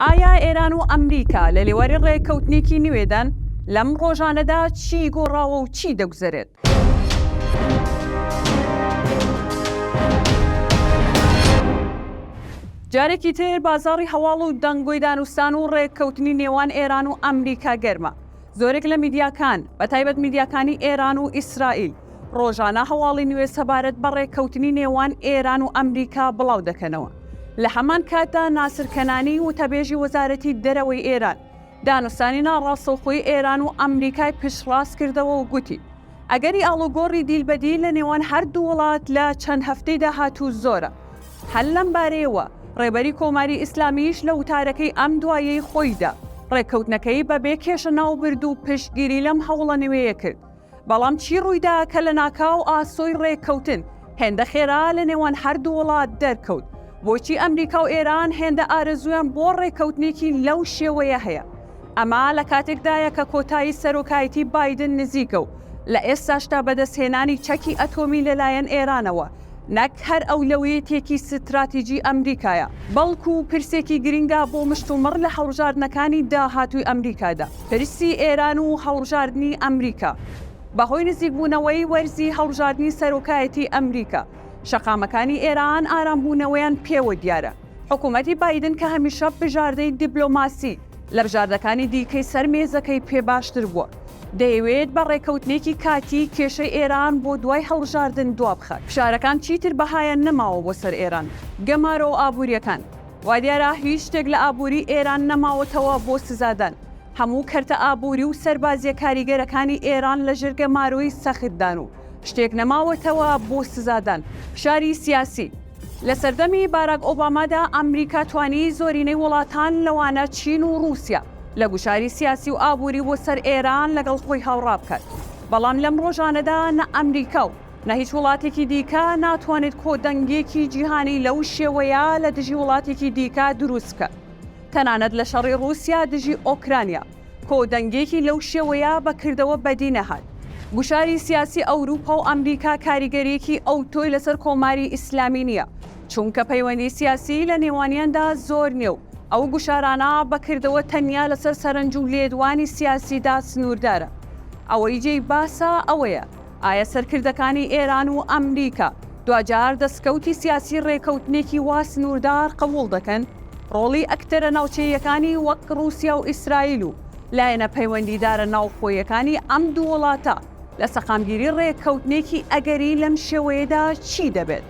ئایا ئێران و ئەمریکا لە لێواری ڕێکەوتنێکی نوێدان لەم ڕۆژانەدا چی گۆڕاوە و چی دەگوزارێت؟ جارێکی تر بازاڕی هەواڵ و دەنگۆی دانوستان و ڕێککەوتنی نێوان ئێران و ئەمریکا گەرمە. زۆرێک لە میدیاکان بەتایبەت میدیاکانی ئێران و ئیسرائیل ڕۆژانە هەواڵی نوێ سەبارەت بە ڕێککەوتنی نێوان ئێران و ئەمریکا بڵاو دەکەنەوە. لە هەمان کاتدا ناسر کەنانی وتەبێژی وەزارەتی دەرەوەی ئێران دانوستانی ناڕاستەوخۆی ئێران و ئەمریکای پشتڕاست کردەوە و گوتی ئەگەری ئاڵوگۆڕی دیلبەدیل لە نێوان هەردوو وڵات لە چەند هەفتەی داهاتوو زۆرە. هەل لەم بارەیەوە ڕێبەری کۆماری ئیسلامیش لە وتارەکەی ئەم دوایەی خۆیدا ڕێککەوتنەکەی بەبێ کێشە ناوبرد و پشتگیری لەم هەوڵە نوێیە کرد. بەڵام چی ڕوویدا کە لە ناکاو ئاسۆی ڕێککەوتن هێندە خێرا لە نێوان هەردوو وڵات دەرکەوت؟ بۆچی ئەمریکا و ئێران هێندە ئارەزویان بۆ ڕێککەوتنێکی لەو شێوەیە هەیە؟ ئەمە لە کاتێکدایە کە کۆتایی سەرۆکایەتی بایدن نزیکە و لە ئێستاشتا بەدەستهێنانی چەکی ئەتۆمی لەلایەن ئێرانەوە نەک هەر ئەولەویەتێکی ستراتیژی ئەمریکایە، بەڵکو و پرسێکی گرنگە بۆ مشتومڕ لە هەڵبژاردنەکانی داهاتووی ئەمریکادا، پرسی ئێران و هەڵبژاردنی ئەمریکا. بەهۆی نزیکبوونەوەی وەرزی هەڵبژاردنی سەرۆکایەتی ئەمریکا، شەقامەکانی ئێران ئارامبوونەوەیان پێوە دیارە. حکوومەتی بایدن کە هەمیشە بژاردەی دیپلۆماسی لە بژاردەکانی دیکەی سەر مێزەکەی پێ باشتر بووە، دەیەوێت بە ڕێکەوتنێکی کاتی کێشەی ئێران بۆ دوای هەڵبژاردن دوا بخات. فشارەکان چیتر بەهایان نەماوە بۆ سەر ئێران، گەمارە و ئابوووریەکان. وا دیارە هیچ شتێک لە ئابووری ئێران نەماوەتەوە بۆ سزادان. هەموو کەرتە ئابووری و سەربازیە کاریگەرەکانی ئێران لە ژێرگە ماروی سەختدان و شتێک نەماوەتەوە بۆ سزادان. فشاری سیاسی لە سەردەمی باراک ئۆبامادا ئەمریکا توانی زۆرینەی وڵاتان لەوانە چین و رووسیا لە گوشاری سیاسی و ئابووری بۆ سەر ئێران لەگەڵ خۆی هاوڕا بکات. بەڵام لەم ڕۆژانەدا نە ئەمریکا و نە هیچ وڵاتێکی دیکە ناتوانێت کۆدەنگێکی جیهانی لەو شێوەیە لە دژی وڵاتێکی دیکە دروست بکات. تەنانەت لە شەڕی رووسیا دژی ئۆکرانیا کۆدەنگێکی لەو شێوەیە بەکردەوە بەدی نەهات. گوشاری سیاسی ئەوروپا و ئەمریکا کاریگەریەکی ئەو تۆی لەسەر کۆماری ئیسلامی نییە، چونکە پەیوەندی سیاسی لە نێوانیاندا زۆر نییە و ئەو گوشارانە بەکردەوە تەنیا لەسەر سەرنج و لێدوانی سیاسیدا سنووردارە. ئەوەی جێی باسە ئەوەیە ئایا سەرکردەکانی ئێران و ئەمریکا دوجار دەستکەوتی سیاسی ڕێکەوتنێکی وا سنووردار قبوڵ دەکەن؟ ڕۆڵی ئەکتەرە ناوچەیەکانی وەک رووسیا و ئیسرائیل و لایەنە پەیوەندیدارە ناوخۆیەکانی ئەم دوو وڵاتە لە سەقامگیری ڕێککەوتنێکی ئەگەری لەم شێوەیەدا چی دەبێت؟